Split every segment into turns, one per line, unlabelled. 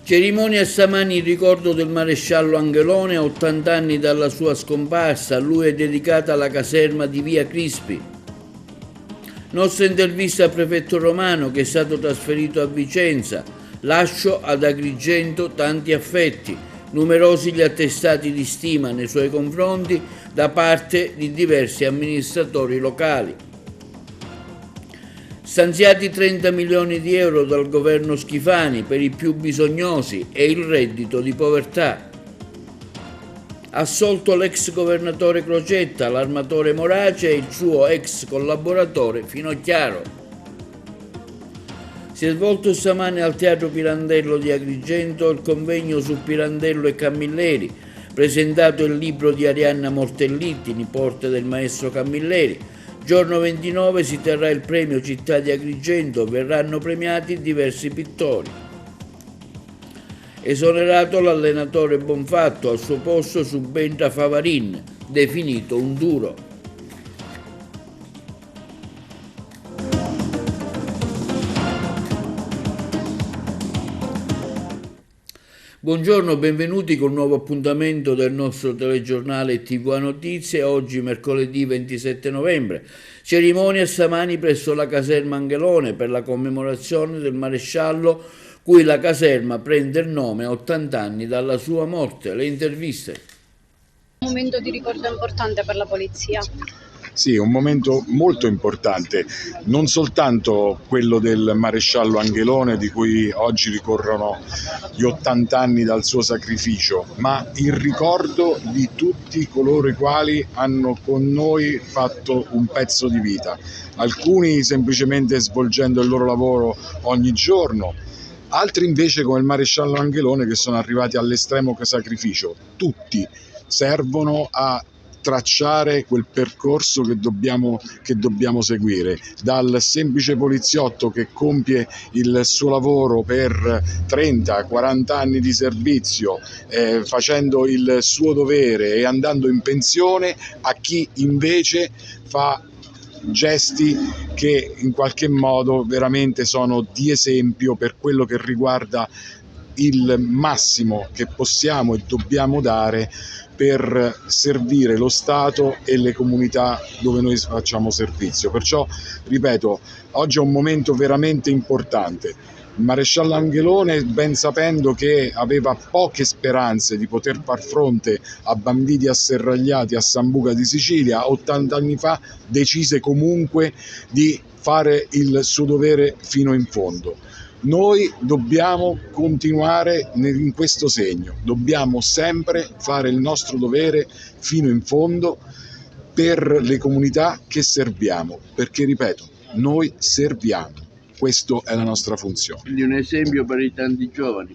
Cerimonia a Samani in ricordo del maresciallo Angelone, a 80 anni dalla sua scomparsa. A lui è dedicata la caserma di via Crispi. Nostra intervista al prefetto Romano, che è stato trasferito a Vicenza. Lascio ad Agrigento tanti affetti, numerosi gli attestati di stima nei suoi confronti da parte di diversi amministratori locali. Stanziati 30 milioni di euro dal governo Schifani per i più bisognosi e il reddito di povertà. Assolto l'ex governatore Crocetta, l'armatore Morace e il suo ex collaboratore Finocchiaro. Si è svolto stamane al Teatro Pirandello di Agrigento il convegno su Pirandello e Camilleri, presentato il libro di Arianna Mortellitti, nipote del maestro Camilleri. Giorno 29 si terrà il premio Città di Agrigento, verranno premiati diversi pittori. Esonerato l'allenatore Bonfatto, al suo posto subentra Favarin, definito un duro. Buongiorno, benvenuti con un nuovo appuntamento del nostro telegiornale TV Notizie. Oggi mercoledì 27 novembre, cerimonia a Samani presso la caserma Angelone per la commemorazione del maresciallo, cui la caserma prende il nome a 80 anni dalla sua morte. Le interviste.
Un momento di ricordo importante per la polizia.
Sì, un momento molto importante, non soltanto quello del maresciallo Angelone, di cui oggi ricorrono gli 80 anni dal suo sacrificio, ma il ricordo di tutti coloro i quali hanno con noi fatto un pezzo di vita, alcuni semplicemente svolgendo il loro lavoro ogni giorno, altri invece come il maresciallo Angelone che sono arrivati all'estremo sacrificio. Tutti servono a tracciare quel percorso che dobbiamo seguire, dal semplice poliziotto che compie il suo lavoro per 30-40 anni di servizio, facendo il suo dovere e andando in pensione, a chi invece fa gesti che in qualche modo veramente sono di esempio per quello che riguarda il massimo che possiamo e dobbiamo dare per servire lo Stato e le comunità dove noi facciamo servizio. Perciò, ripeto, oggi è un momento veramente importante. Il maresciallo Angelone, ben sapendo che aveva poche speranze di poter far fronte a banditi asserragliati a Sambuca di Sicilia, 80 anni fa decise comunque di fare il suo dovere fino in fondo. Noi dobbiamo continuare in questo segno, dobbiamo sempre fare il nostro dovere fino in fondo per le comunità che serviamo, perché ripeto, noi serviamo, questa è la nostra funzione.
Quindi un esempio per i tanti giovani.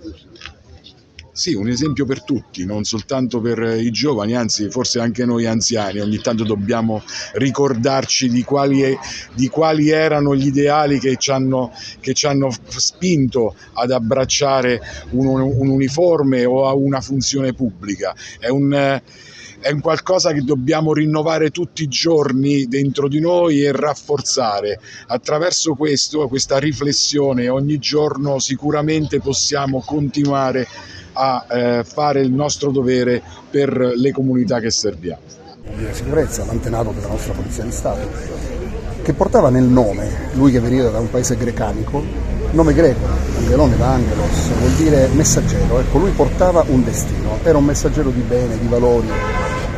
Sì, un esempio per tutti, non soltanto per i giovani, anzi forse anche noi anziani, ogni tanto dobbiamo ricordarci di quali erano gli ideali che ci hanno spinto ad abbracciare un uniforme o a una funzione pubblica. È un qualcosa che dobbiamo rinnovare tutti i giorni dentro di noi e rafforzare. Attraverso questa riflessione ogni giorno sicuramente possiamo continuare a fare il nostro dovere per le comunità che serviamo.
Di sicurezza, l'antenato della nostra Polizia di Stato, che portava nel nome, lui che veniva da un paese grecanico, nome greco, Angelone da Angelos, vuol dire messaggero. Ecco, lui portava un destino, era un messaggero di bene, di valori,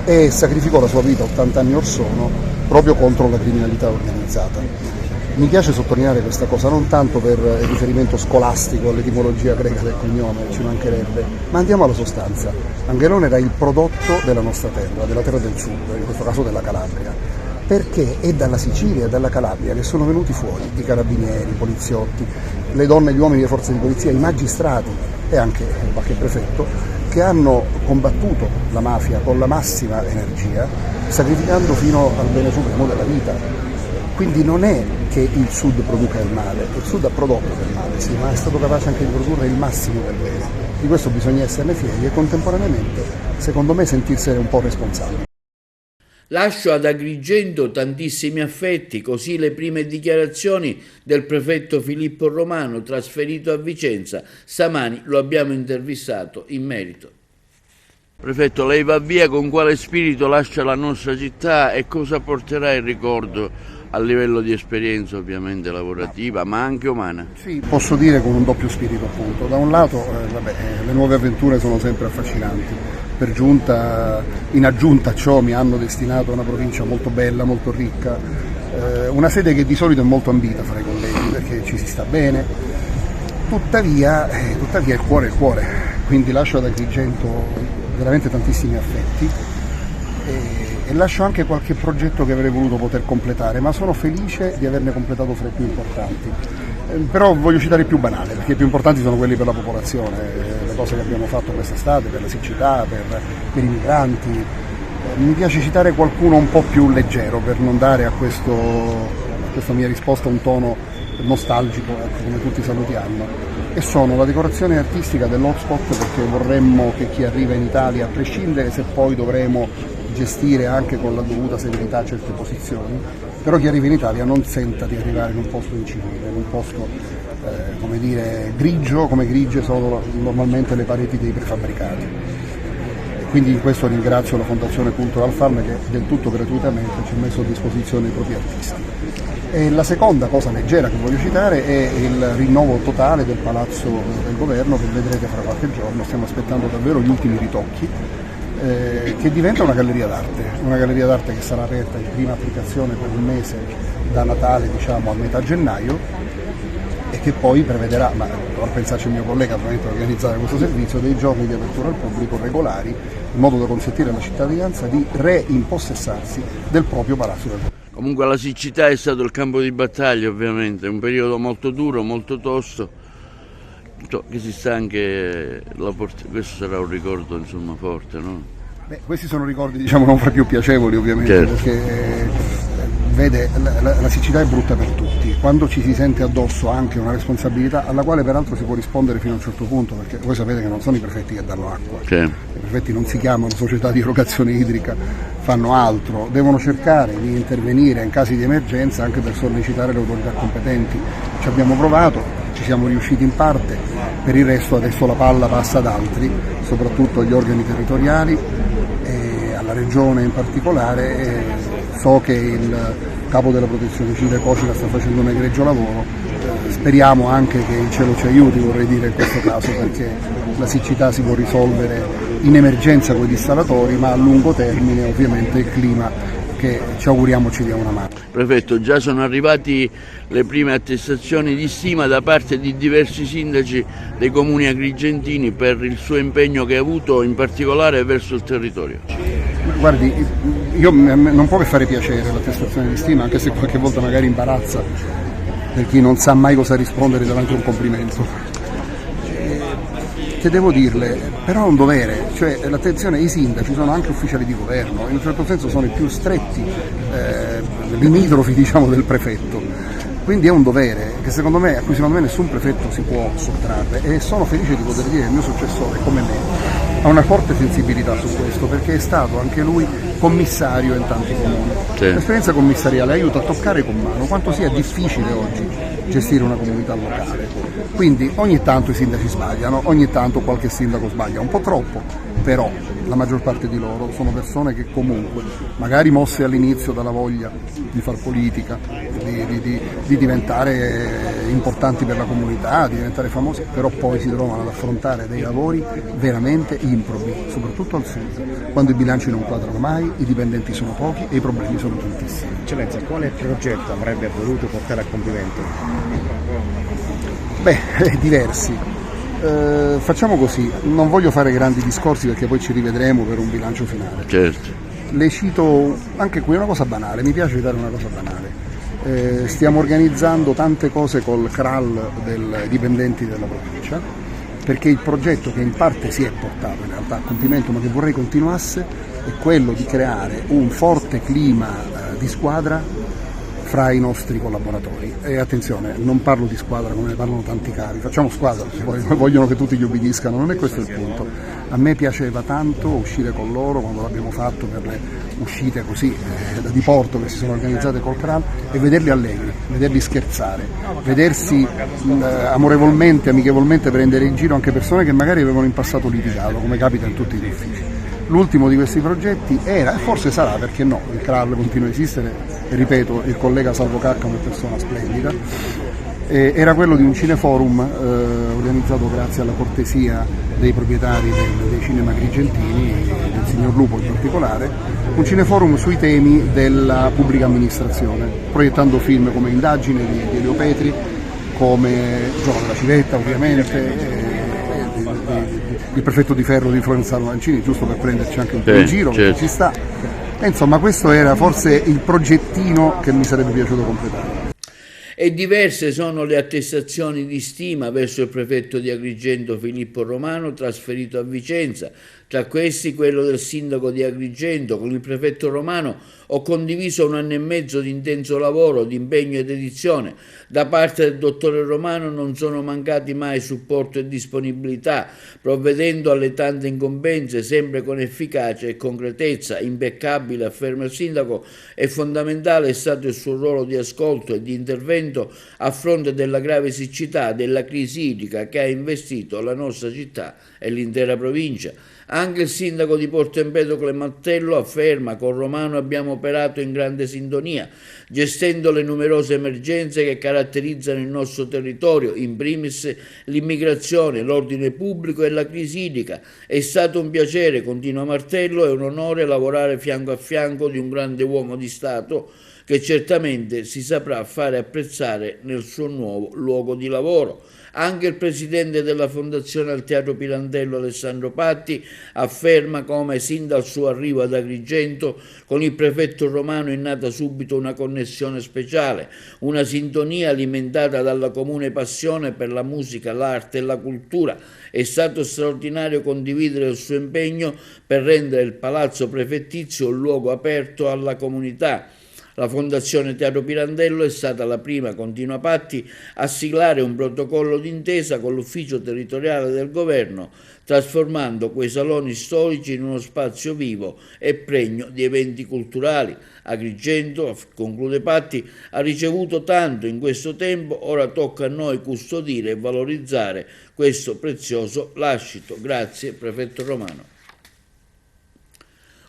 e sacrificò la sua vita 80 anni or sono proprio contro la criminalità organizzata. Mi piace sottolineare questa cosa non tanto per il riferimento scolastico all'etimologia greca del cognome, ci mancherebbe, ma andiamo alla sostanza. Angelone era il prodotto della nostra terra, della terra del sud, in questo caso della Calabria, perché è dalla Sicilia e dalla Calabria che sono venuti fuori i carabinieri, i poliziotti, le donne e gli uomini delle forze di polizia, i magistrati e anche qualche prefetto, che hanno combattuto la mafia con la massima energia, sacrificando fino al bene supremo della vita. Quindi non è che il Sud produca il male, il Sud ha prodotto del male, sì, ma è stato capace anche di produrre il massimo del bene. Di questo bisogna esserne fieri e contemporaneamente, secondo me, sentirsene un po' responsabili.
Lascio ad Agrigento tantissimi affetti, così le prime dichiarazioni del prefetto Filippo Romano, trasferito a Vicenza. Stamani lo abbiamo intervistato in merito. Prefetto, lei va via, con quale spirito lascia la nostra città e cosa porterà il ricordo a livello di esperienza ovviamente lavorativa, ma anche umana?
Sì, posso dire con un doppio spirito appunto. Da un lato le nuove avventure sono sempre affascinanti. In aggiunta a ciò mi hanno destinato a una provincia molto bella, molto ricca, una sede che di solito è molto ambita fra i colleghi perché ci si sta bene, tuttavia il cuore è il cuore, quindi lascio ad Agrigento veramente tantissimi affetti e lascio anche qualche progetto che avrei voluto poter completare, ma sono felice di averne completato fra i più importanti. Però voglio citare i più banali, perché i più importanti sono quelli per la popolazione, le cose che abbiamo fatto quest'estate, per la siccità, per i migranti. Mi piace citare qualcuno un po' più leggero per non dare a questa mia risposta un tono nostalgico, ecco, come tutti salutiamo. E sono la decorazione artistica dell'hotspot, perché vorremmo che chi arriva in Italia, a prescindere se poi dovremo gestire anche con la dovuta severità certe posizioni, però chi arriva in Italia non senta di arrivare in un posto incivile, in un posto grigio, come grigie sono normalmente le pareti dei prefabbricati. E quindi in questo ringrazio la Fondazione Cultural Farm che del tutto gratuitamente ci ha messo a disposizione i propri artisti. E la seconda cosa leggera che voglio citare è il rinnovo totale del Palazzo del Governo, che vedrete fra qualche giorno. Stiamo aspettando davvero gli ultimi ritocchi, che diventa una galleria d'arte che sarà aperta in prima applicazione per un mese da Natale, diciamo a metà gennaio, e che poi prevederà, ma dovrà pensarci il mio collega probabilmente a organizzare questo servizio, dei giorni di apertura al pubblico regolari, in modo da consentire alla cittadinanza di reimpossessarsi del proprio Palazzo del Governo.
Comunque la siccità è stato il campo di battaglia, ovviamente, un periodo molto duro, molto tosto, che si sta anche questo sarà un ricordo insomma forte, no?
Beh, questi sono ricordi diciamo non fra più piacevoli ovviamente, certo. Perché vede la siccità è brutta per tutti, quando ci si sente addosso anche una responsabilità alla quale peraltro si può rispondere fino a un certo punto, perché voi sapete che non sono i prefetti che danno acqua, certo. I prefetti non si chiamano società di erogazione idrica, fanno altro, devono cercare di intervenire in casi di emergenza anche per sollecitare le autorità competenti. Ci abbiamo provato, ci siamo riusciti in parte, per il resto adesso la palla passa ad altri, soprattutto agli organi territoriali e alla regione in particolare. So che il capo della protezione civile Cocina sta facendo un egregio lavoro, speriamo anche che il cielo ci aiuti, vorrei dire in questo caso, perché la siccità si può risolvere in emergenza con i dissalatori, ma a lungo termine ovviamente il clima che ci auguriamo ci dia una mano.
Prefetto, già sono arrivati le prime attestazioni di stima da parte di diversi sindaci dei comuni agrigentini per il suo impegno che ha avuto in particolare verso il territorio.
Guardi, io non può che fare piacere l'attestazione di stima, anche se qualche volta magari imbarazza per chi non sa mai cosa rispondere davanti a un complimento. Che devo dirle, però è un dovere, cioè l'attenzione ai sindaci sono anche ufficiali di governo, in un certo senso sono i più stretti limitrofi diciamo del prefetto, quindi è un dovere che a cui secondo me nessun prefetto si può sottrarre, e sono felice di poter dire che il mio successore come me ha una forte sensibilità su questo, perché è stato anche lui commissario in tanti comuni. Sì. L'esperienza commissariale aiuta a toccare con mano quanto sia difficile oggi gestire una comunità locale. Quindi ogni tanto i sindaci sbagliano, ogni tanto qualche sindaco sbaglia, un po' troppo, però la maggior parte di loro sono persone che comunque, magari mosse all'inizio dalla voglia di far politica, di diventare importanti per la comunità, di diventare famosi, però poi si trovano ad affrontare dei lavori veramente improbi, soprattutto al sud, quando i bilanci non quadrano mai, i dipendenti sono pochi e i problemi sono tantissimi.
Eccellenza, quale progetto avrebbe voluto portare a compimento?
Beh, diversi. Facciamo così, non voglio fare grandi discorsi perché poi ci rivedremo per un bilancio finale.
Certo.
Le cito anche qui una cosa banale, mi piace citare una cosa banale. Stiamo organizzando tante cose col CRAL dei dipendenti della provincia, perché il progetto che in parte si è portato in realtà a compimento ma che vorrei continuasse è quello di creare un forte clima di squadra fra i nostri collaboratori. E attenzione, non parlo di squadra come ne parlano tanti cari, facciamo squadra, se vogliono che tutti gli obbediscano, non è questo il punto. A me piaceva tanto uscire con loro quando l'abbiamo fatto per le uscite così da diporto che si sono organizzate col CRAN, e vederli allegri, vederli scherzare, vedersi amorevolmente, amichevolmente prendere in giro anche persone che magari avevano in passato litigato, come capita in tutti gli uffici. L'ultimo di questi progetti era, e forse sarà, perché no, il CRAL continua a esistere, e ripeto, il collega Salvo Cacca è una persona splendida, era quello di un cineforum organizzato grazie alla cortesia dei proprietari dei cinema Agrigentini, del signor Lupo in particolare, un cineforum sui temi della pubblica amministrazione, proiettando film come Indagine di Elio Petri, come Giorno della Civetta ovviamente, il prefetto di ferro di Florenzano Mancini, giusto per prenderci anche un po' in giro, perché ci sta. E insomma, questo era forse il progettino che mi sarebbe piaciuto completare.
E diverse sono le attestazioni di stima verso il prefetto di Agrigento Filippo Romano, trasferito a Vicenza. Tra questi quello del sindaco di Agrigento. Con il prefetto Romano ho condiviso 1 anno e mezzo di intenso lavoro, di impegno e dedizione. Da parte del dottore Romano non sono mancati mai supporto e disponibilità, provvedendo alle tante incombenze sempre con efficacia e concretezza. Impeccabile, afferma il sindaco, e fondamentale è stato il suo ruolo di ascolto e di intervento a fronte della grave siccità, della crisi idrica che ha investito la nostra città e l'intera provincia. Anche il sindaco di Porto Empedocle Mattello afferma: con Romano abbiamo operato in grande sintonia, gestendo le numerose emergenze che caratterizzano il nostro territorio, in primis l'immigrazione, l'ordine pubblico e la crisi idrica. È stato un piacere, continua Martello, e un onore lavorare fianco a fianco di un grande uomo di Stato che certamente si saprà fare apprezzare nel suo nuovo luogo di lavoro. Anche il presidente della Fondazione al Teatro Pirandello, Alessandro Patti, afferma come sin dal suo arrivo ad Agrigento con il prefetto Romano è nata subito una connessione speciale, una sintonia alimentata dalla comune passione per la musica, l'arte e la cultura. È stato straordinario condividere il suo impegno per rendere il palazzo prefettizio un luogo aperto alla comunità. La Fondazione Teatro Pirandello è stata la prima, continua Patti, a siglare un protocollo d'intesa con l'ufficio territoriale del governo, trasformando quei saloni storici in uno spazio vivo e pregno di eventi culturali. Agrigento, conclude Patti, ha ricevuto tanto in questo tempo, ora tocca a noi custodire e valorizzare questo prezioso lascito. Grazie, prefetto Romano.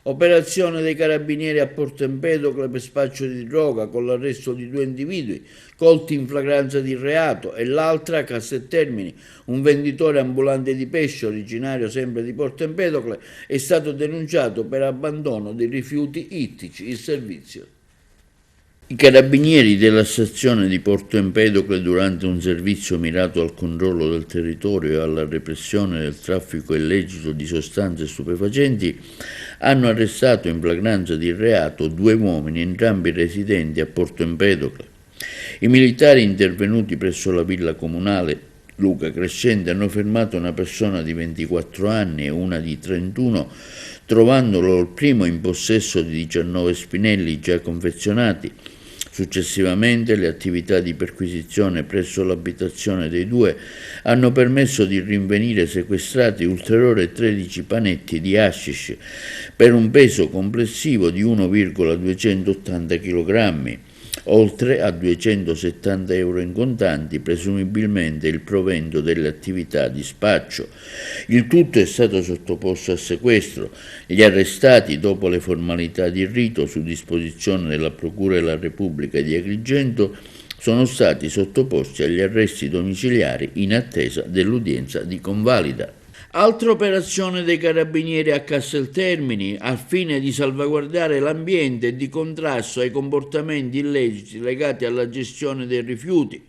Operazione dei carabinieri a Porto Empedocle per spaccio di droga con l'arresto di 2 individui colti in flagranza di reato, e l'altra a Casteltermini, un venditore ambulante di pesce originario sempre di Porto Empedocle è stato denunciato per abbandono dei rifiuti ittici. Il servizio. I carabinieri della stazione di Porto Empedocle, durante un servizio mirato al controllo del territorio e alla repressione del traffico illecito di sostanze stupefacenti, hanno arrestato in flagranza di reato 2 uomini, entrambi residenti a Porto Empedocle. I militari intervenuti presso la villa comunale Luca Crescente hanno fermato una persona di 24 anni e una di 31, trovandolo il primo in possesso di 19 spinelli già confezionati. Successivamente le attività di perquisizione presso l'abitazione dei 2 hanno permesso di rinvenire sequestrati ulteriori 13 panetti di hashish per un peso complessivo di 1,280 kg, oltre a 270 euro in contanti, presumibilmente il provento delle attività di spaccio. Il tutto è stato sottoposto a sequestro. Gli arrestati, dopo le formalità di rito su disposizione della Procura della Repubblica di Agrigento, sono stati sottoposti agli arresti domiciliari in attesa dell'udienza di convalida. Altra operazione dei carabinieri a Casteltermini al fine di salvaguardare l'ambiente e di contrasto ai comportamenti illeciti legati alla gestione dei rifiuti,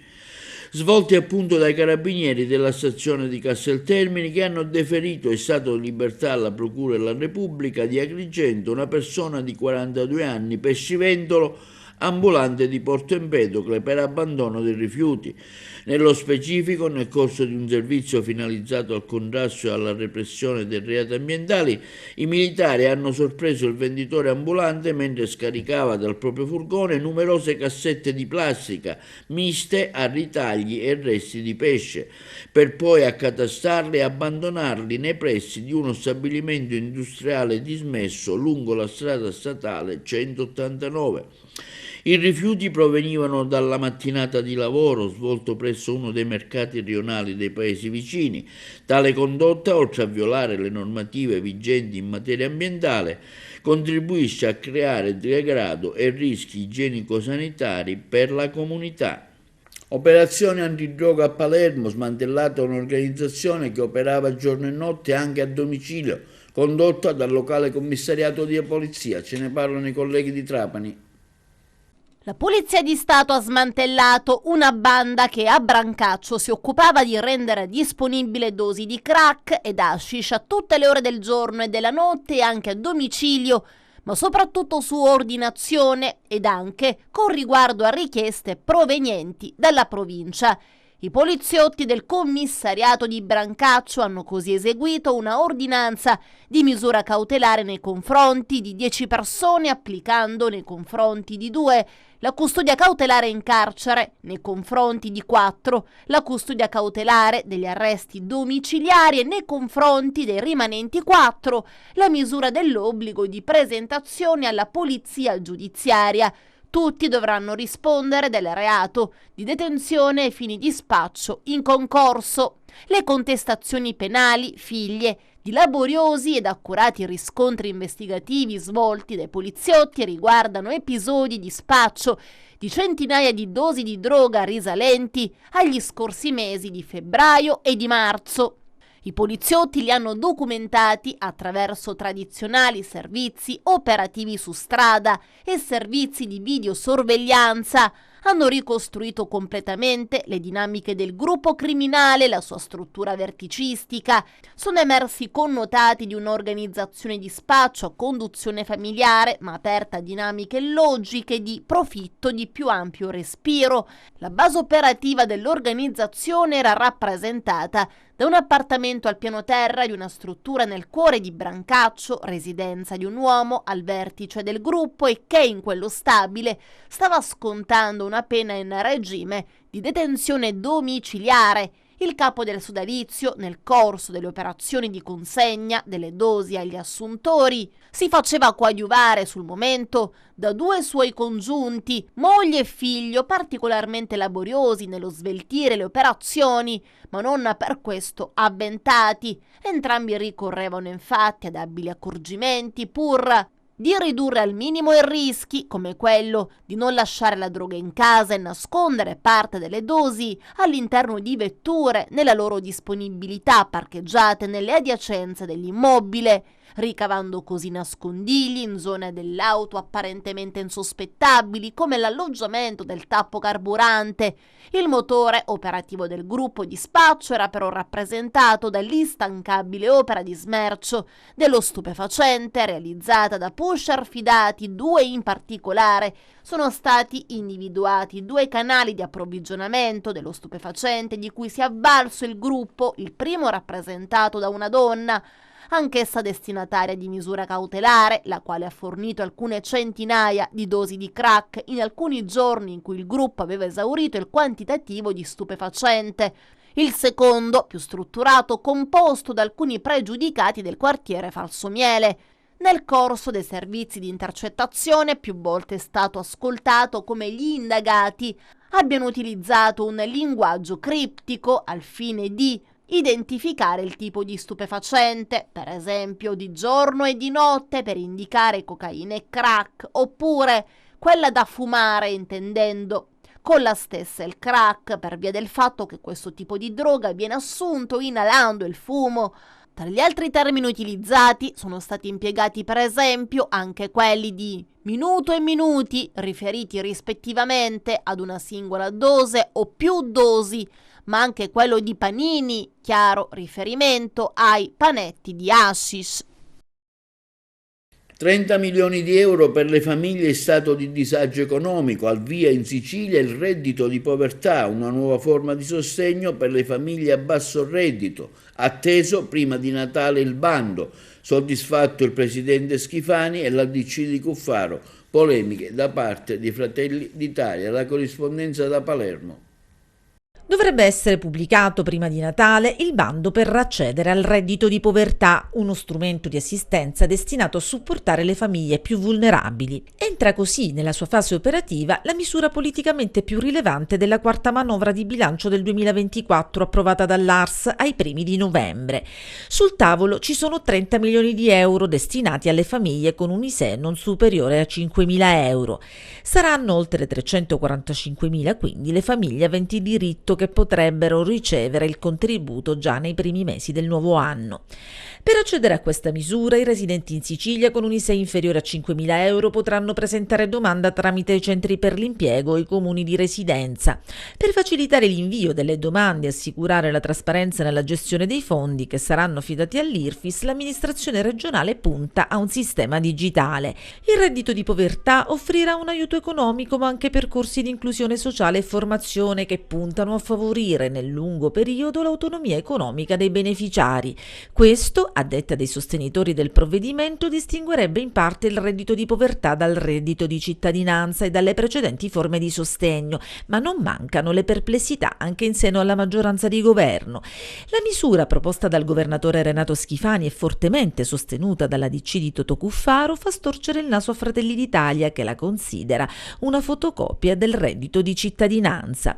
svolti appunto dai carabinieri della stazione di Casteltermini, che hanno deferito in stato di libertà alla Procura della Repubblica di Agrigento una persona di 42 anni, pescivendolo, ambulante di Porto Empedocle per abbandono dei rifiuti. Nello specifico, nel corso di un servizio finalizzato al contrasto e alla repressione dei reati ambientali, i militari hanno sorpreso il venditore ambulante mentre scaricava dal proprio furgone numerose cassette di plastica miste a ritagli e resti di pesce, per poi accatastarli e abbandonarli nei pressi di uno stabilimento industriale dismesso lungo la strada statale 189. I rifiuti provenivano dalla mattinata di lavoro svolto presso uno dei mercati rionali dei paesi vicini. Tale condotta, oltre a violare le normative vigenti in materia ambientale, contribuisce a creare degrado e rischi igienico-sanitari per la comunità. Operazione antidroga a Palermo, smantellata un'organizzazione che operava giorno e notte anche a domicilio, condotta dal locale commissariato di polizia. Ce ne parlano i colleghi di Trapani.
La Polizia di Stato ha smantellato una banda che a Brancaccio si occupava di rendere disponibile dosi di crack ed hashish a tutte le ore del giorno e della notte e anche a domicilio, ma soprattutto su ordinazione ed anche con riguardo a richieste provenienti dalla provincia. I poliziotti del commissariato di Brancaccio hanno così eseguito una ordinanza di misura cautelare nei confronti di 10 persone, applicando nei confronti di 2 la custodia cautelare in carcere, nei confronti di 4 la custodia cautelare degli arresti domiciliari e nei confronti dei rimanenti 4 la misura dell'obbligo di presentazione alla polizia giudiziaria. Tutti dovranno rispondere del reato di detenzione ai fini di spaccio in concorso. Le contestazioni penali, figlie di laboriosi ed accurati riscontri investigativi svolti dai poliziotti, riguardano episodi di spaccio di centinaia di dosi di droga risalenti agli scorsi mesi di febbraio e di marzo. I poliziotti li hanno documentati attraverso tradizionali servizi operativi su strada e servizi di videosorveglianza. Hanno ricostruito completamente le dinamiche del gruppo criminale, la sua struttura verticistica. Sono emersi connotati di un'organizzazione di spaccio a conduzione familiare, ma aperta a dinamiche logiche di profitto di più ampio respiro. La base operativa dell'organizzazione era rappresentata da un appartamento al piano terra di una struttura nel cuore di Brancaccio, residenza di un uomo al vertice del gruppo e che in quello stabile stava scontando una pena in regime di detenzione domiciliare. Il capo del sodalizio, nel corso delle operazioni di consegna delle dosi agli assuntori, si faceva coadiuvare sul momento da 2 suoi congiunti, moglie e figlio, particolarmente laboriosi nello sveltire le operazioni, ma non per questo avventati. Entrambi ricorrevano infatti ad abili accorgimenti pur di ridurre al minimo i rischi, come quello di non lasciare la droga in casa e nascondere parte delle dosi all'interno di vetture nella loro disponibilità parcheggiate nelle adiacenze dell'immobile, ricavando così nascondigli in zone dell'auto apparentemente insospettabili come l'alloggiamento del tappo carburante. Il motore operativo del gruppo di spaccio era però rappresentato dall'instancabile opera di smercio dello stupefacente realizzata da pusher fidati. 2 in particolare sono stati individuati 2 canali di approvvigionamento dello stupefacente di cui si è avvalso il gruppo, il primo rappresentato da una donna, anch'essa destinataria di misura cautelare, la quale ha fornito alcune centinaia di dosi di crack in alcuni giorni in cui il gruppo aveva esaurito il quantitativo di stupefacente. Il secondo, più strutturato, composto da alcuni pregiudicati del quartiere Falsomiele. Nel corso dei servizi di intercettazione più volte è stato ascoltato come gli indagati abbiano utilizzato un linguaggio criptico al fine di identificare il tipo di stupefacente, per esempio di giorno e di notte per indicare cocaina e crack, oppure quella da fumare intendendo con la stessa il crack per via del fatto che questo tipo di droga viene assunto inalando il fumo. Tra gli altri termini utilizzati sono stati impiegati per esempio anche quelli di minuto e minuti, riferiti rispettivamente ad una singola dose o più dosi, ma anche quello di panini, chiaro riferimento ai panetti di hashish.
30 milioni di euro per le famiglie in stato di disagio economico, al via in Sicilia il reddito di povertà, una nuova forma di sostegno per le famiglie a basso reddito, atteso prima di Natale il bando, soddisfatto il presidente Schifani e l'ADC di Cuffaro, polemiche da parte di Fratelli d'Italia, la corrispondenza da Palermo.
Dovrebbe essere pubblicato prima di Natale il bando per accedere al reddito di povertà, uno strumento di assistenza destinato a supportare le famiglie più vulnerabili. Entra così nella sua fase operativa la misura politicamente più rilevante della quarta manovra di bilancio del 2024 approvata dall'ARS ai primi di novembre. Sul tavolo ci sono 30 milioni di euro destinati alle famiglie con un ISEE non superiore a 5.000 euro. Saranno oltre 345.000 quindi le famiglie aventi diritto che potrebbero ricevere il contributo già nei primi mesi del nuovo anno. Per accedere a questa misura, i residenti in Sicilia con un ISEE inferiore a 5.000 euro potranno presentare domanda tramite i centri per l'impiego o i comuni di residenza. Per facilitare l'invio delle domande e assicurare la trasparenza nella gestione dei fondi che saranno affidati all'IRFIS, l'amministrazione regionale punta a un sistema digitale. Il reddito di povertà offrirà un aiuto economico ma anche percorsi di inclusione sociale e formazione che puntano a favorire nel lungo periodo l'autonomia economica dei beneficiari. Questo, a detta dei sostenitori del provvedimento, distinguerebbe in parte il reddito di povertà dal reddito di cittadinanza e dalle precedenti forme di sostegno, ma non mancano le perplessità anche in seno alla maggioranza di governo. La misura proposta dal governatore Renato Schifani e fortemente sostenuta dalla DC di Totò Cuffaro fa storcere il naso a Fratelli d'Italia, che la considera una fotocopia del reddito di cittadinanza.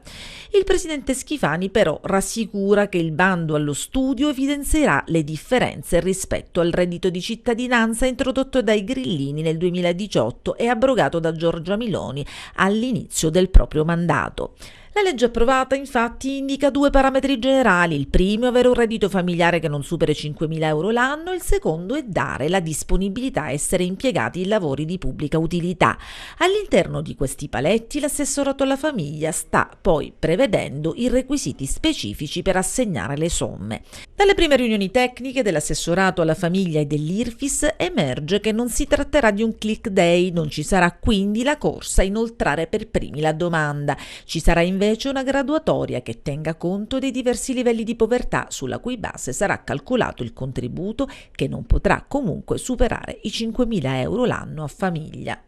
Il presidente Schifani però rassicura che il bando allo studio evidenzierà le differenze rispetto al reddito di cittadinanza introdotto dai grillini nel 2018 e abrogato da Giorgia Meloni all'inizio del proprio mandato. La legge approvata infatti indica due parametri generali: il primo è avere un reddito familiare che non superi 5.000 euro l'anno, il secondo è dare la disponibilità a essere impiegati in lavori di pubblica utilità. All'interno di questi paletti l'assessorato alla famiglia sta poi prevedendo i requisiti specifici per assegnare le somme. Dalle prime riunioni tecniche dell'assessorato alla famiglia e dell'IRFIS emerge che non si tratterà di un click day, non ci sarà quindi la corsa a inoltrare per primi la domanda. Ci sarà invece una graduatoria che tenga conto dei diversi livelli di povertà, sulla cui base sarà calcolato il contributo, che non potrà comunque superare i 5.000 euro l'anno a famiglia.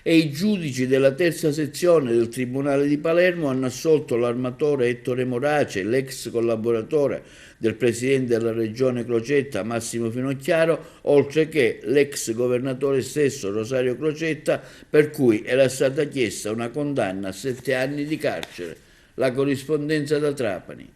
E i giudici della terza sezione del Tribunale di Palermo hanno assolto l'armatore Ettore Morace, l'ex collaboratore del presidente della regione Crocetta Massimo Finocchiaro, oltre che l'ex governatore stesso Rosario Crocetta, per cui era stata chiesta una condanna a 7 anni di carcere. La corrispondenza da Trapani.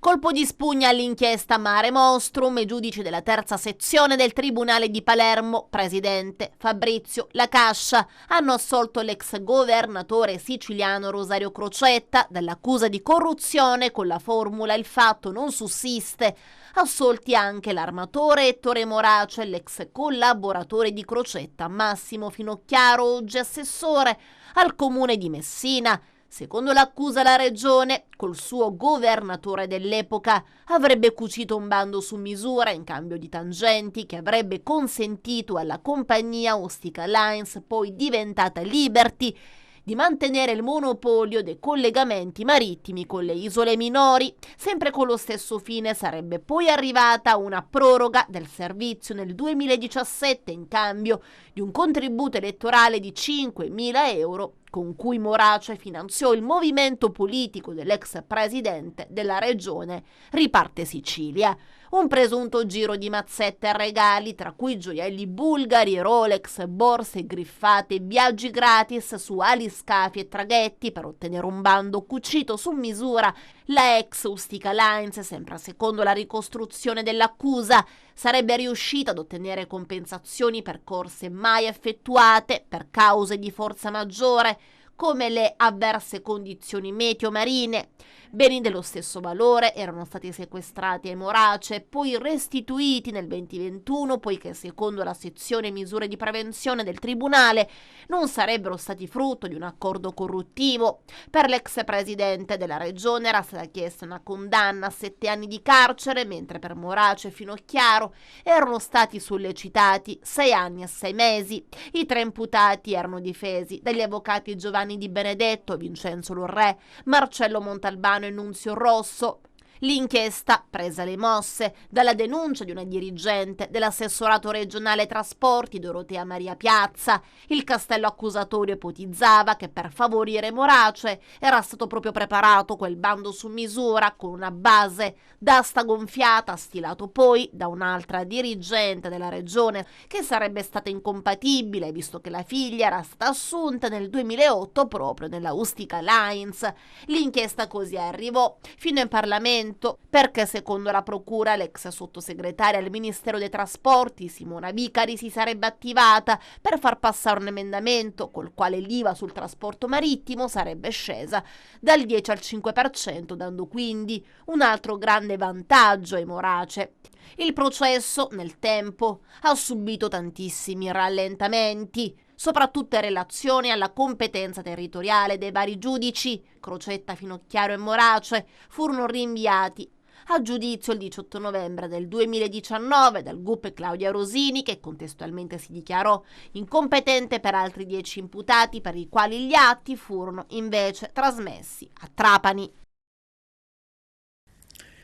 Colpo di spugna all'inchiesta Mare Nostrum. I giudici della terza sezione del Tribunale di Palermo, presidente Fabrizio Lacascia, hanno assolto l'ex governatore siciliano Rosario Crocetta dall'accusa di corruzione con la formula "il fatto non sussiste". Assolti anche l'armatore Ettore Morace e l'ex collaboratore di Crocetta Massimo Finocchiaro, oggi assessore al comune di Messina. Secondo l'accusa, la regione, col suo governatore dell'epoca, avrebbe cucito un bando su misura in cambio di tangenti che avrebbe consentito alla compagnia Ostica Lines, poi diventata Liberty, di mantenere il monopolio dei collegamenti marittimi con le isole minori. Sempre con lo stesso fine sarebbe poi arrivata una proroga del servizio nel 2017 in cambio di un contributo elettorale di 5.000 euro con cui Morace finanziò il movimento politico dell'ex presidente della regione Riparte Sicilia. Un presunto giro di mazzette e regali, tra cui gioielli bulgari, Rolex, borse griffate, viaggi gratis su aliscafi e traghetti per ottenere un bando cucito su misura. La ex Ustica Lines, sempre secondo la ricostruzione dell'accusa, sarebbe riuscita ad ottenere compensazioni per corse mai effettuate per cause di forza maggiore, come le avverse condizioni meteo marine. Beni dello stesso valore erano stati sequestrati ai Morace e poi restituiti nel 2021, poiché secondo la sezione misure di prevenzione del Tribunale non sarebbero stati frutto di un accordo corruttivo. Per l'ex presidente della regione era stata chiesta una condanna a 7 anni di carcere, mentre per Morace e Finocchiaro erano stati sollecitati 6 anni e 6 mesi. I 3 imputati erano difesi dagli avvocati Giovanni Di Benedetto, Vincenzo Lorrè, Marcello Montalbano e Nunzio Rosso. L'inchiesta, presa le mosse dalla denuncia di una dirigente dell'assessorato regionale trasporti Dorotea Maria Piazza. Il castello accusatorio ipotizzava che per favorire Morace era stato proprio preparato quel bando su misura con una base d'asta gonfiata stilato poi da un'altra dirigente della regione che sarebbe stata incompatibile visto che la figlia era stata assunta nel 2008 proprio nella Ustica Lines. L'inchiesta così arrivò fino in Parlamento perché secondo la procura l'ex sottosegretaria al Ministero dei Trasporti Simona Vicari si sarebbe attivata per far passare un emendamento col quale l'IVA sul trasporto marittimo sarebbe scesa dal 10 al 5%, dando quindi un altro grande vantaggio ai Morace. Il processo nel tempo ha subito tantissimi rallentamenti, soprattutto in relazione alla competenza territoriale dei vari giudici. Crocetta, Finocchiaro e Morace furono rinviati a giudizio il 18 novembre del 2019 dal GUP Claudia Rosini, che contestualmente si dichiarò incompetente per altri 10 imputati, per i quali gli atti furono invece trasmessi a Trapani.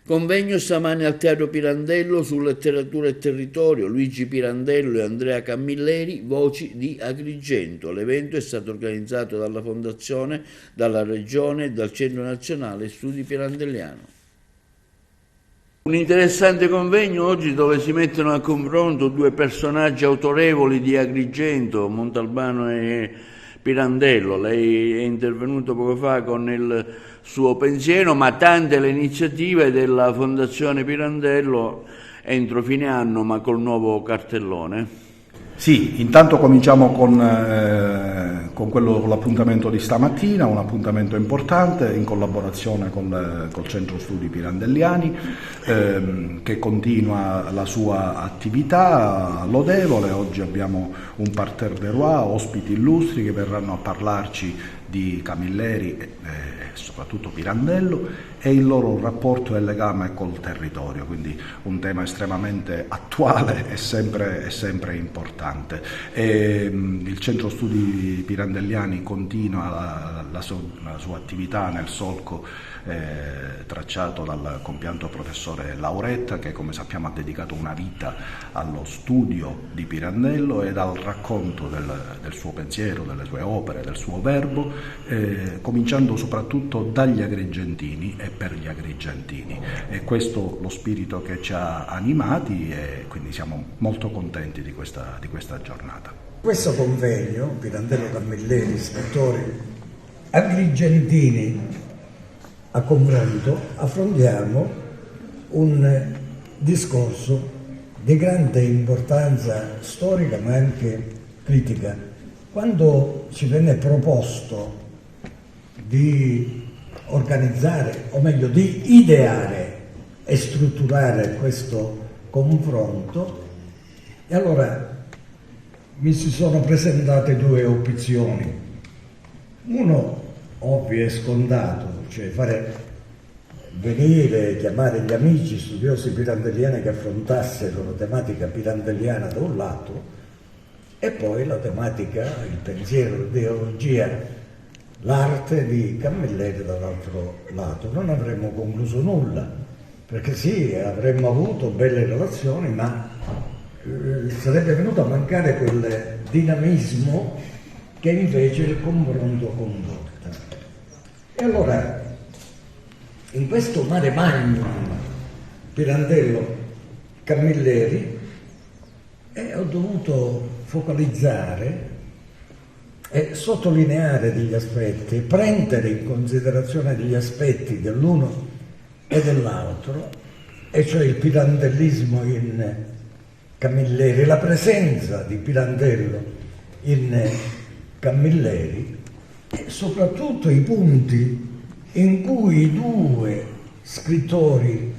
Convegno stamane al Teatro Pirandello su letteratura e territorio, Luigi Pirandello e Andrea Camilleri, Voci di Agrigento. L'evento è stato organizzato dalla Fondazione, dalla Regione e dal Centro Nazionale Studi Pirandelliano. Un interessante convegno oggi dove si mettono a confronto 2 personaggi autorevoli di Agrigento, Montalbano e Pirandello. Lei è intervenuto poco fa con il suo pensiero, ma tante le iniziative della Fondazione Pirandello entro fine anno, ma col nuovo cartellone.
Sì, intanto cominciamo con l'appuntamento di stamattina, un appuntamento importante in collaborazione col Centro Studi Pirandelliani che continua la sua attività lodevole. Oggi abbiamo un parterre de roi, ospiti illustri che verranno a parlarci di Camilleri e soprattutto Pirandello e il loro rapporto e legame col territorio, quindi un tema estremamente attuale e sempre importante. Il Centro Studi Pirandelliani continua la sua attività nel solco tracciato dal compianto professore Lauretta, che come sappiamo ha dedicato una vita allo studio di Pirandello e al racconto del suo pensiero, delle sue opere, del suo verbo, cominciando soprattutto dagli agrigentini e per gli agrigentini. È questo lo spirito che ci ha animati e quindi siamo molto contenti di questa giornata.
Questo convegno, Pirandello Camilleri, scrittori agrigentini a confronto, affrontiamo un discorso di grande importanza storica ma anche critica. Quando ci venne proposto di organizzare, o meglio di ideare e strutturare questo confronto, e allora mi si sono presentate 2 opzioni. Uno ovvio e scontato, cioè fare venire, chiamare gli amici studiosi pirandelliani che affrontassero la tematica pirandelliana da un lato e poi la tematica, il pensiero, l'ideologia, l'arte di Camilleri dall'altro lato. Non avremmo concluso nulla, perché sì, avremmo avuto belle relazioni, ma sarebbe venuto a mancare quel dinamismo che invece il confronto comporta. E allora, in questo mare magnum Pirandello Camilleri ho dovuto focalizzare e sottolineare degli aspetti, prendere in considerazione degli aspetti dell'uno e dell'altro, e cioè il pirandellismo in Camilleri, la presenza di Pirandello in Camilleri, E soprattutto i punti in cui i due scrittori,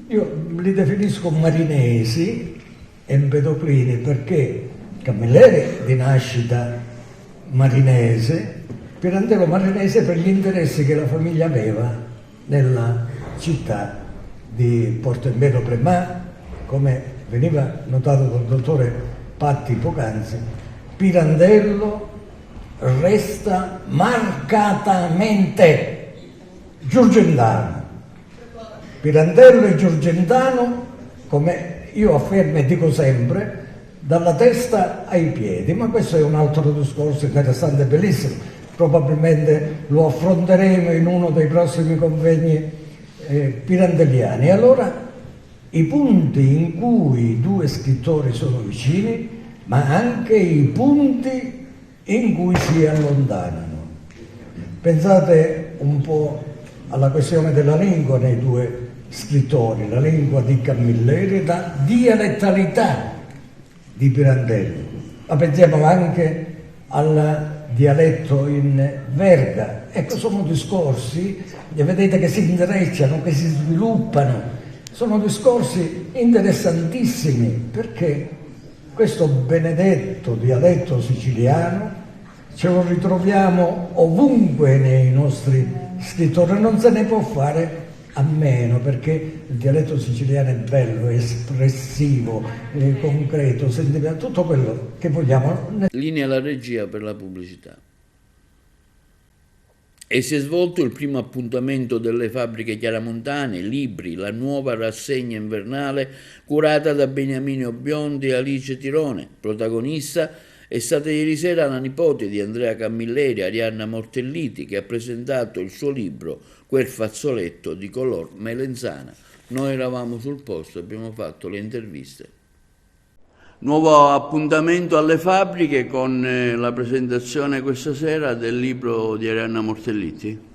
io li definisco marinesi e Empedoclini, perché Camilleri di nascita marinese, Pirandello marinese per gli interessi che la famiglia aveva nella città di Porto Empedocle, ma come veniva notato dal dottore Patti poc'anzi, Pirandello resta marcatamente giurgentano. Pirandello è giurgentano, come io affermo e dico sempre, dalla testa ai piedi, ma questo è un altro discorso interessante e bellissimo, probabilmente lo affronteremo in uno dei prossimi convegni pirandelliani. Allora, i punti in cui i due scrittori sono vicini, ma anche i punti in cui si allontanano. Pensate un po' alla questione della lingua nei due scrittori, la lingua di Camilleri, la dialettalità di Pirandello, ma pensiamo anche al dialetto in Verga. Ecco, sono discorsi, vedete, che si intrecciano, che si sviluppano, sono discorsi interessantissimi, perché questo benedetto dialetto siciliano ce lo ritroviamo ovunque nei nostri scrittori, non se ne può fare a meno, perché il dialetto siciliano è bello, è espressivo, è concreto, sentimentale, tutto quello che vogliamo.
Linea alla regia per la pubblicità. E si è svolto il primo appuntamento delle fabbriche chiaramontane, libri, la nuova rassegna invernale curata da Beniamino Biondi e Alice Tirone. Protagonista è stata ieri sera la nipote di Andrea Camilleri, Arianna Mortelliti, che ha presentato il suo libro Quel fazzoletto di color melenzana. Noi eravamo sul posto, abbiamo fatto le interviste. Nuovo appuntamento alle fabbriche con la presentazione questa sera del libro di Arianna Mortelliti.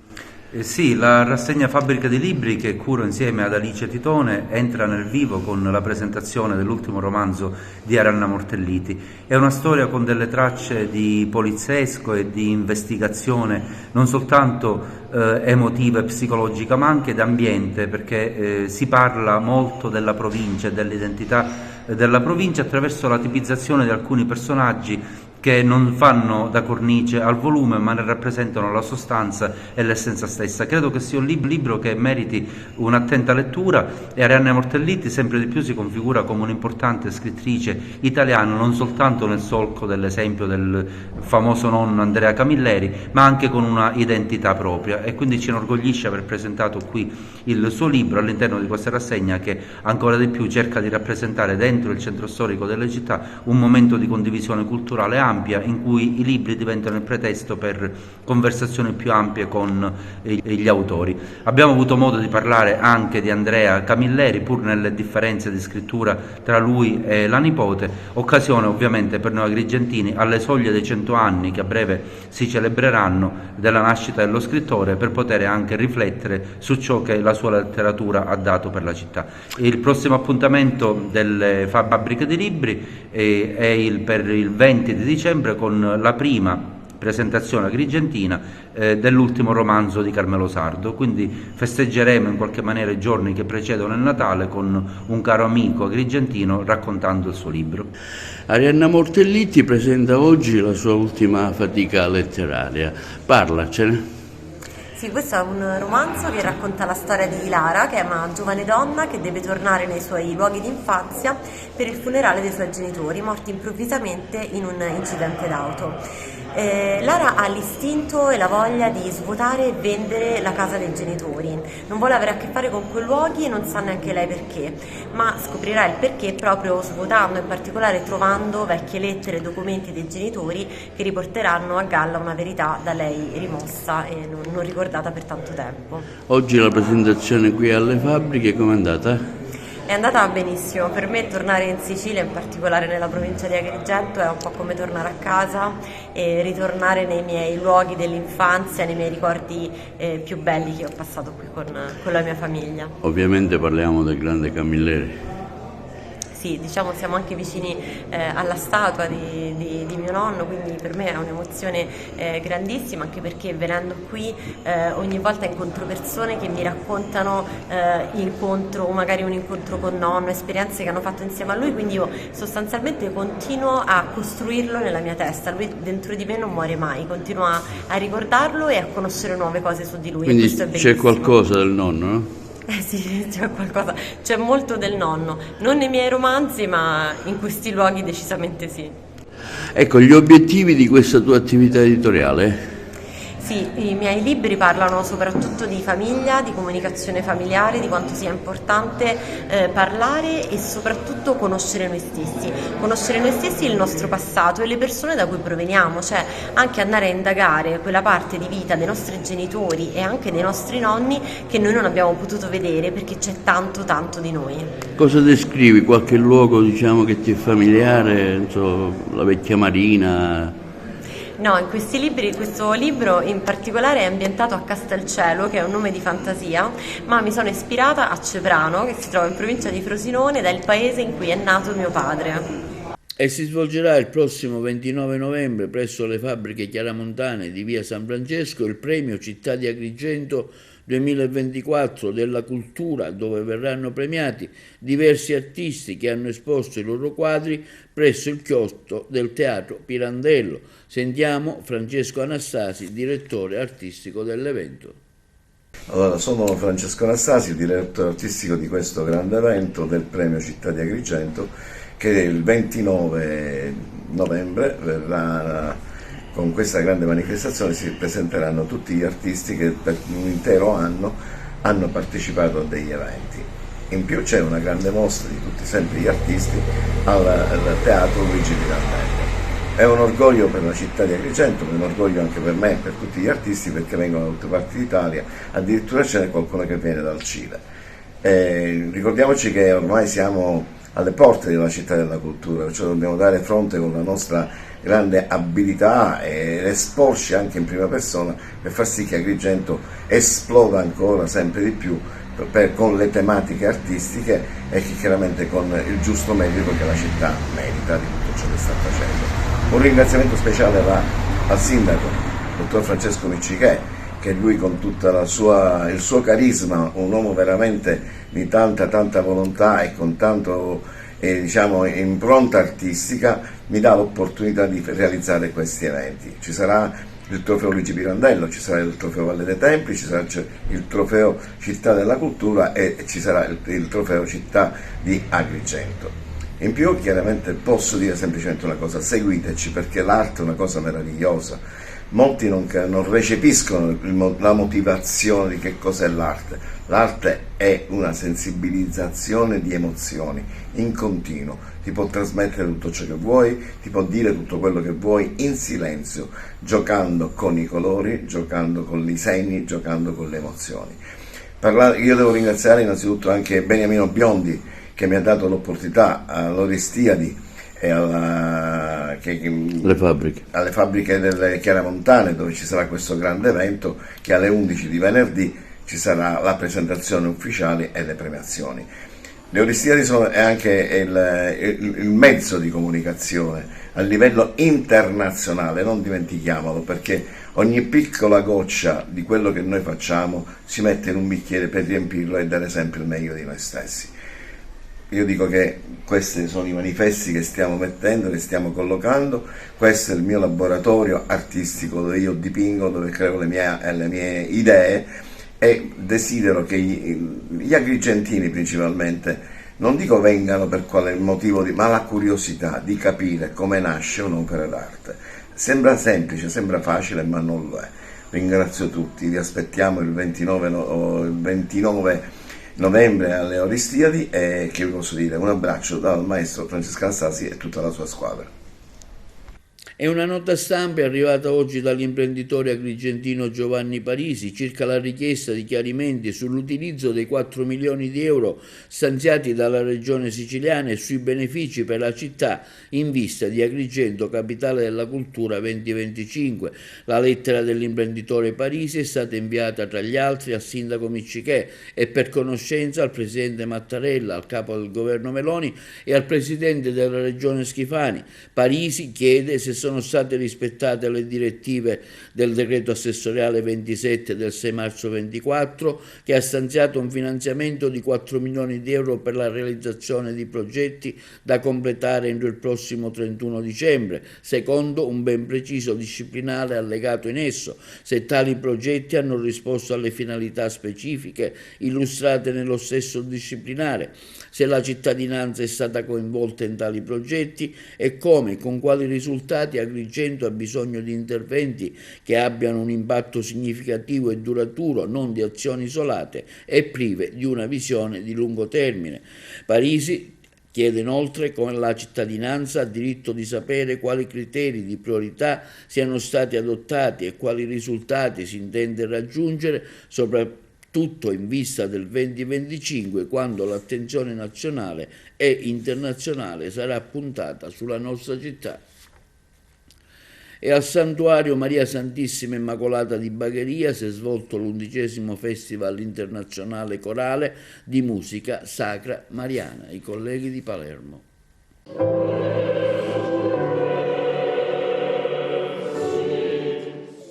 Sì, la rassegna Fabbrica di Libri, che curo insieme ad Alice Titone, entra nel vivo con la presentazione dell'ultimo romanzo di Arianna Mortelliti. È una storia con delle tracce di poliziesco e di investigazione, non soltanto emotiva e psicologica, ma anche d'ambiente, perché si parla molto della provincia e dell'identità della provincia attraverso la tipizzazione di alcuni personaggi che non fanno da cornice al volume, ma ne rappresentano la sostanza e l'essenza stessa. Credo che sia un libro che meriti un'attenta lettura, e Arianna Mortelliti sempre di più si configura come un'importante scrittrice italiana, non soltanto nel solco dell'esempio del famoso nonno Andrea Camilleri, ma anche con una identità propria, e quindi ci inorgoglisce aver presentato qui il suo libro all'interno di questa rassegna, che ancora di più cerca di rappresentare dentro il centro storico delle città un momento di condivisione culturale ampia, in cui i libri diventano il pretesto per conversazioni più ampie con gli autori. Abbiamo avuto modo di parlare anche di Andrea Camilleri, pur nelle differenze di scrittura tra lui e la nipote, occasione ovviamente per noi agrigentini, alle soglie dei 100 anni che a breve si celebreranno della nascita dello scrittore, per poter anche riflettere su ciò che la sua letteratura ha dato per la città. Il prossimo appuntamento delle fabbriche di libri è per il 20 di dicembre, con la prima presentazione agrigentina dell'ultimo romanzo di Carmelo Sardo. Quindi festeggeremo in qualche maniera i giorni che precedono il Natale con un caro amico agrigentino raccontando il suo libro.
Arianna Mortelliti presenta oggi la sua ultima fatica letteraria. Parlacene.
Sì, questo è un romanzo che racconta la storia di Lara, che è una giovane donna che deve tornare nei suoi luoghi di infanzia per il funerale dei suoi genitori, morti improvvisamente in un incidente d'auto. Lara ha l'istinto e la voglia di svuotare e vendere la casa dei genitori. Non vuole avere a che fare con quei luoghi e non sa neanche lei perché, ma scoprirà il perché proprio svuotando, in particolare trovando vecchie lettere e documenti dei genitori che riporteranno a galla una verità da lei rimossa e non ricordata per tanto tempo.
Oggi la presentazione qui alle fabbriche com'è andata?
È andata benissimo. Per me tornare in Sicilia, in particolare nella provincia di Agrigento, è un po' come tornare a casa e ritornare nei miei luoghi dell'infanzia, nei miei ricordi più belli che ho passato qui con la mia famiglia.
Ovviamente parliamo del grande Camilleri.
sì, diciamo siamo anche vicini alla statua di mio nonno, quindi per me è un'emozione grandissima, anche perché venendo qui ogni volta incontro persone che mi raccontano magari un incontro con nonno, esperienze che hanno fatto insieme a lui, quindi io sostanzialmente continuo a costruirlo nella mia testa, lui dentro di me non muore mai, continuo a ricordarlo e a conoscere nuove cose su di lui.
Quindi
questo è
c'è
bellissimo.
qualcosa del nonno, no?
Sì, c'è qualcosa, c'è molto del nonno, non nei miei romanzi, ma in questi luoghi decisamente sì.
Ecco, gli obiettivi di questa tua attività editoriale?
Sì, i miei libri parlano soprattutto di famiglia, di comunicazione familiare, di quanto sia importante parlare e soprattutto conoscere noi stessi, il nostro passato e le persone da cui proveniamo, cioè anche andare a indagare quella parte di vita dei nostri genitori e anche dei nostri nonni che noi non abbiamo potuto vedere perché c'è tanto di noi.
Cosa descrivi? Qualche luogo, diciamo, che ti è familiare? Non so, la vecchia marina?
No, in questi libri, questo libro in particolare è ambientato a Castelcielo, che è un nome di fantasia, ma mi sono ispirata a Ceprano, che si trova in provincia di Frosinone ed è il paese in cui è nato mio padre.
E si svolgerà il prossimo 29 novembre presso le fabbriche chiaramontane di via San Francesco il premio Città di Agrigento 2024 della cultura, dove verranno premiati diversi artisti che hanno esposto i loro quadri presso il chiosco del Teatro Pirandello. Sentiamo Francesco Anastasi, direttore artistico dell'evento.
Allora, sono Francesco Anastasi, direttore artistico di questo grande evento del premio Città di Agrigento, che il 29 novembre verrà. Con questa grande manifestazione si presenteranno tutti gli artisti che per un intero anno hanno partecipato a degli eventi. In più c'è una grande mostra di tutti sempre gli artisti al Teatro Luigi Pirandello. È un orgoglio per la città di Agrigento, è un orgoglio anche per me e per tutti gli artisti, perché vengono da tutte parti d'Italia, addirittura ce n'è qualcuno che viene dal Cile. Ricordiamoci che ormai siamo alle porte della città della cultura, cioè dobbiamo dare fronte con la nostra grande abilità ed esporci anche in prima persona per far sì che Agrigento esploda ancora sempre di più con le tematiche artistiche e che chiaramente con il giusto merito che la città merita di tutto ciò che sta facendo. Un ringraziamento speciale va al sindaco, dottor Francesco Miccichè, che lui con tutto il suo carisma, un uomo veramente di tanta volontà e con tanto impronta artistica, mi dà l'opportunità di realizzare questi eventi. Ci sarà il trofeo Luigi Pirandello, ci sarà il trofeo Valle dei Templi, ci sarà il trofeo Città della Cultura e ci sarà il trofeo Città di Agrigento. In più chiaramente posso dire semplicemente una cosa: seguiteci, perché l'arte è una cosa meravigliosa. Molti non recepiscono la motivazione di che cos'è l'arte. L'arte è una sensibilizzazione di emozioni in continuo, ti può trasmettere tutto ciò che vuoi, ti può dire tutto quello che vuoi in silenzio, giocando con i colori, giocando con i segni, giocando con le emozioni. Io devo ringraziare innanzitutto anche Beniamino Biondi, che mi ha dato l'opportunità all'Oristiadi e alle fabbriche delle Chiaramontane, dove ci sarà questo grande evento, che alle 11 di venerdì ci sarà la presentazione ufficiale e le premiazioni. Le Oristiadi è anche il mezzo di comunicazione a livello internazionale, non dimentichiamolo, perché ogni piccola goccia di quello che noi facciamo si mette in un bicchiere per riempirlo e dare sempre il meglio di noi stessi. Io dico che questi sono i manifesti che stiamo mettendo, che stiamo collocando. Questo è il mio laboratorio artistico dove io dipingo, dove creo le mie idee, e desidero che gli agrigentini principalmente, non dico vengano per quale motivo, ma la curiosità di capire come nasce un'opera d'arte. Sembra semplice, sembra facile, ma non lo è. Ringrazio tutti, vi aspettiamo il 29 novembre alle Oristiadi, e che vi posso dire, un abbraccio dal maestro Francesco Anastasi e tutta la sua squadra.
E una nota stampa è arrivata oggi dall'imprenditore agrigentino Giovanni Parisi circa la richiesta di chiarimenti sull'utilizzo dei 4 milioni di euro stanziati dalla regione siciliana e sui benefici per la città in vista di Agrigento, capitale della cultura 2025. La lettera dell'imprenditore Parisi è stata inviata tra gli altri al sindaco Miccichè e per conoscenza al presidente Mattarella, al capo del governo Meloni e al presidente della regione Schifani. Parisi chiede se sono state rispettate le direttive del decreto assessoriale 27 del 6 marzo 24 che ha stanziato un finanziamento di 4 milioni di euro per la realizzazione di progetti da completare entro il prossimo 31 dicembre, secondo un ben preciso disciplinare allegato in esso, se tali progetti hanno risposto alle finalità specifiche illustrate nello stesso disciplinare, se la cittadinanza è stata coinvolta in tali progetti e come, con quali risultati Agrigento ha bisogno di interventi che abbiano un impatto significativo e duraturo, non di azioni isolate e prive di una visione di lungo termine. Parisi chiede inoltre come la cittadinanza ha diritto di sapere quali criteri di priorità siano stati adottati e quali risultati si intende raggiungere, soprattutto in vista del 2025, quando l'attenzione nazionale e internazionale sarà puntata sulla nostra città. E al Santuario Maria Santissima Immacolata di Bagheria si è svolto l'11° Festival Internazionale Corale di Musica Sacra Mariana, i colleghi di Palermo.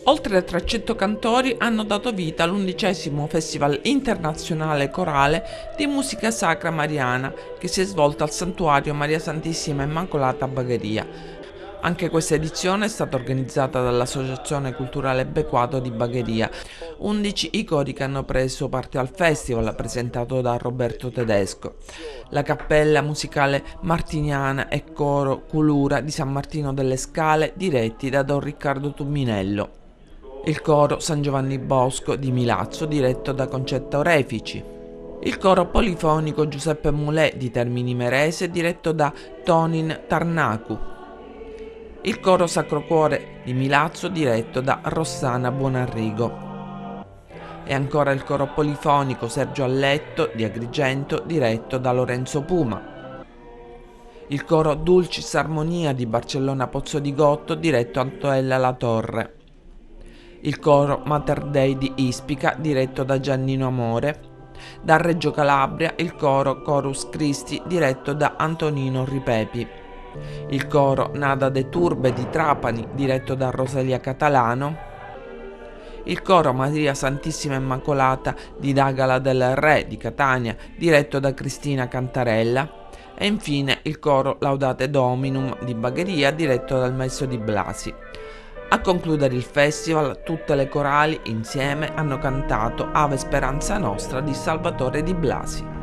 Oltre 300 cantori hanno dato vita all'11° Festival Internazionale Corale di Musica Sacra Mariana che si è svolto al Santuario Maria Santissima Immacolata a Bagheria. Anche questa edizione è stata organizzata dall'Associazione Culturale Bequato di Bagheria. 11 i cori che hanno preso parte al festival, presentato da Roberto Tedesco. La Cappella Musicale Martiniana e Coro Culura di San Martino delle Scale, diretti da Don Riccardo Tumminello. Il Coro San Giovanni Bosco di Milazzo, diretto da Concetta Orefici. Il Coro Polifonico Giuseppe Mulè di Termini Imerese, diretto da Tonin Tarnacu. Il Coro Sacro Cuore di Milazzo, diretto da Rossana Buonarrigo. E ancora il Coro Polifonico Sergio Alletto di Agrigento, diretto da Lorenzo Puma. Il Coro Dulcis Armonia di Barcellona Pozzo di Gotto, diretto da Antonella Latorre. Il Coro Mater Dei di Ispica, diretto da Giannino Amore. Da Reggio Calabria il Coro Chorus Christi, diretto da Antonino Ripepi. Il Coro Nada de Turbe di Trapani, diretto da Rosalia Catalano. Il Coro Maria Santissima Immacolata di Dagala del Re di Catania, diretto da Cristina Cantarella. E infine il Coro Laudate Dominum di Bagheria, diretto dal maestro Di Blasi. A concludere il festival, tutte le corali insieme hanno cantato Ave Speranza Nostra di Salvatore Di Blasi.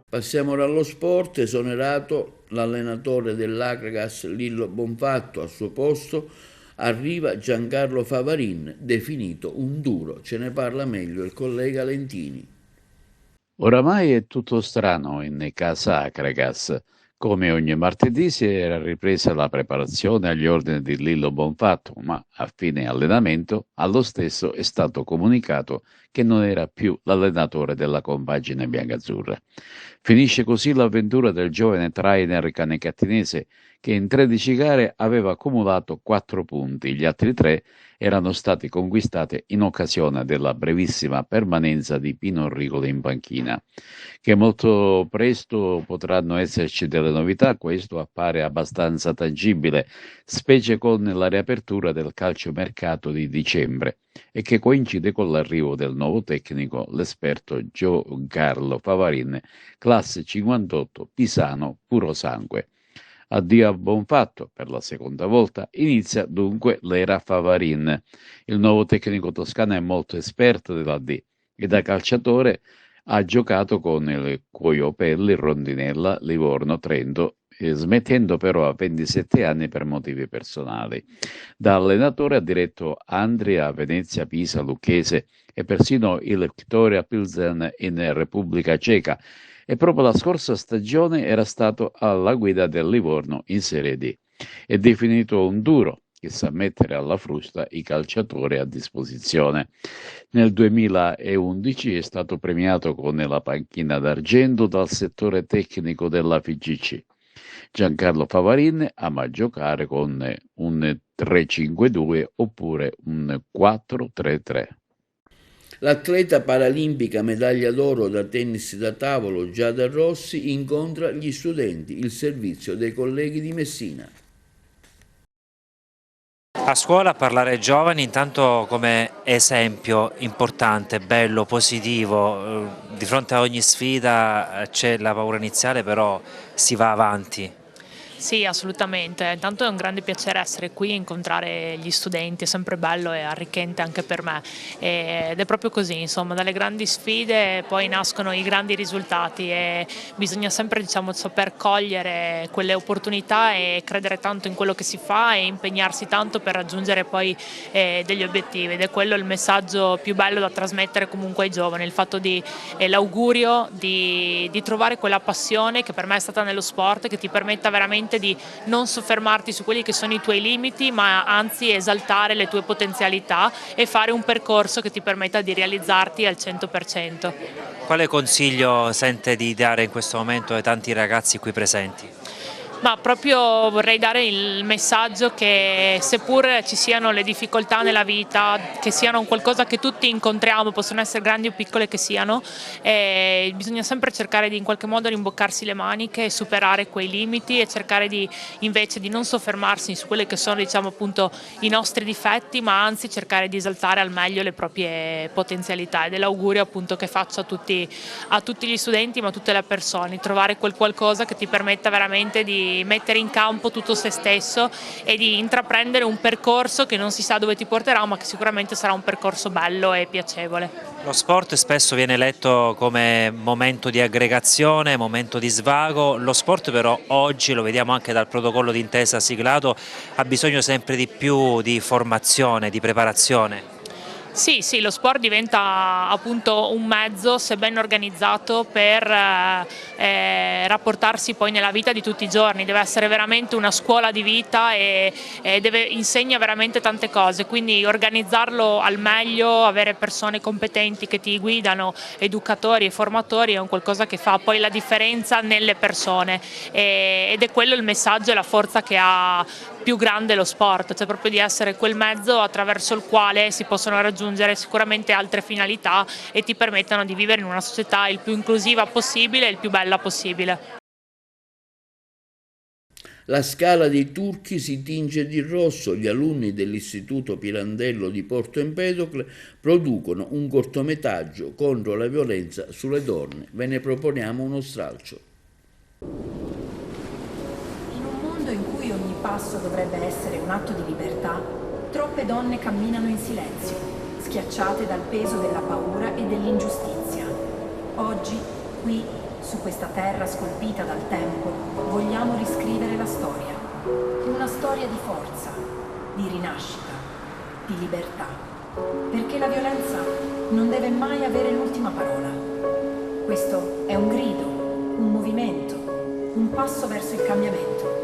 Passiamo ora allo sport. Esonerato l'allenatore dell'Akragas Lillo Bonfatto, al suo posto arriva Giancarlo Favarin, definito un duro. Ce ne parla meglio il collega Lentini.
Oramai è tutto strano in casa Akragas. Come ogni martedì si era ripresa la preparazione agli ordini di Lillo Bonfatto, ma a fine allenamento allo stesso è stato comunicato che non era più l'allenatore della compagine biancazzurra. Finisce così l'avventura del giovane trainer canecattinese che in 13 gare aveva accumulato 4 punti, gli altri 3 erano stati conquistati in occasione della brevissima permanenza di Pino Rigoli in panchina. Che molto presto potranno esserci delle novità, questo appare abbastanza tangibile, specie con la riapertura del calciomercato di dicembre e che coincide con l'arrivo del nuovo tecnico, l'esperto Giancarlo Favarin, classe 58, pisano puro sangue. Addio a Bonfatto per la seconda volta, inizia dunque l'era Favarin. Il nuovo tecnico toscano è molto esperto della D e da calciatore ha giocato con il Cuoio Pelli, Rondinella, Livorno, Trento smettendo però a 27 anni per motivi personali. Da allenatore ha diretto Andria, Venezia, Pisa, Lucchese e persino il Viktoria Pilsen in Repubblica Ceca, e proprio la scorsa stagione era stato alla guida del Livorno in Serie D. È definito un duro che sa mettere alla frusta i calciatori a disposizione. Nel 2011 è stato premiato con la panchina d'argento dal settore tecnico della FIGC. Giancarlo Favarin ama giocare con un 3-5-2 oppure un 4-3-3.
L'atleta paralimpica medaglia d'oro da tennis da tavolo Giada Rossi incontra gli studenti, il servizio dei colleghi di Messina.
A scuola parlare ai giovani intanto come esempio importante, bello, positivo, di fronte a ogni sfida c'è la paura iniziale, però si va avanti.
Sì, assolutamente. Intanto è un grande piacere essere qui e incontrare gli studenti, è sempre bello e arricchente anche per me. Ed è proprio così, insomma, dalle grandi sfide poi nascono i grandi risultati e bisogna sempre, diciamo, saper cogliere quelle opportunità e credere tanto in quello che si fa e impegnarsi tanto per raggiungere poi degli obiettivi. Ed è quello il messaggio più bello da trasmettere comunque ai giovani, il fatto l'augurio di trovare quella passione che per me è stata nello sport, che ti permetta veramente di non soffermarti su quelli che sono i tuoi limiti, ma anzi esaltare le tue potenzialità e fare un percorso che ti permetta di realizzarti al 100%.
Quale consiglio sente di dare in questo momento ai tanti ragazzi qui presenti?
Ma proprio vorrei dare il messaggio che seppur ci siano le difficoltà nella vita, che siano qualcosa che tutti incontriamo, possono essere grandi o piccole che siano, bisogna sempre cercare di in qualche modo rimboccarsi le maniche e superare quei limiti e cercare invece di non soffermarsi su quelle che sono, diciamo, appunto i nostri difetti, ma anzi cercare di esaltare al meglio le proprie potenzialità, ed è l'augurio appunto che faccio a tutti gli studenti, ma a tutte le persone, trovare quel qualcosa che ti permetta veramente di mettere in campo tutto se stesso e di intraprendere un percorso che non si sa dove ti porterà, ma che sicuramente sarà un percorso bello e piacevole.
Lo sport spesso viene letto come momento di aggregazione, momento di svago, lo sport però oggi, lo vediamo anche dal protocollo d'intesa siglato, ha bisogno sempre di più di formazione, di preparazione.
Sì, lo sport diventa appunto un mezzo, se ben organizzato, per rapportarsi poi nella vita di tutti i giorni. Deve essere veramente una scuola di vita e insegna veramente tante cose, quindi organizzarlo al meglio, avere persone competenti che ti guidano, educatori e formatori, è un qualcosa che fa poi la differenza nelle persone, ed è quello il messaggio e la forza che ha più grande lo sport, cioè proprio di essere quel mezzo attraverso il quale si possono raggiungere sicuramente altre finalità e ti permettono di vivere in una società il più inclusiva possibile e il più bella possibile.
La Scala dei Turchi si tinge di rosso. Gli alunni dell'Istituto Pirandello di Porto Empedocle producono un cortometraggio contro la violenza sulle donne. Ve ne proponiamo uno stralcio.
In cui ogni passo dovrebbe essere un atto di libertà, troppe donne camminano in silenzio, schiacciate dal peso della paura e dell'ingiustizia. Oggi, qui, su questa terra scolpita dal tempo, vogliamo riscrivere la storia. Una storia di forza, di rinascita, di libertà. Perché la violenza non deve mai avere l'ultima parola. Questo è un grido, un movimento, un passo verso il cambiamento.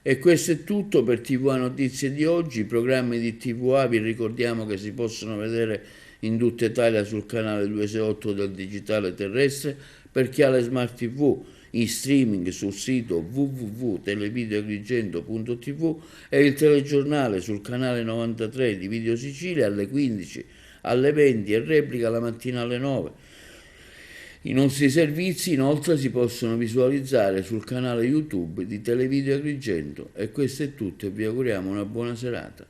E questo è tutto per TVA Notizie di oggi. I programmi di TVA vi ricordiamo che si possono vedere in tutta Italia sul canale 268 del digitale terrestre. Per chi ha le smart TV, in streaming sul sito www.televideoagrigento.tv e il telegiornale sul canale 93 di Video Sicilia alle 15, alle 20 e replica la mattina alle 9. I nostri servizi inoltre si possono visualizzare sul canale YouTube di Televideo Agrigento. E questo è tutto e vi auguriamo una buona serata.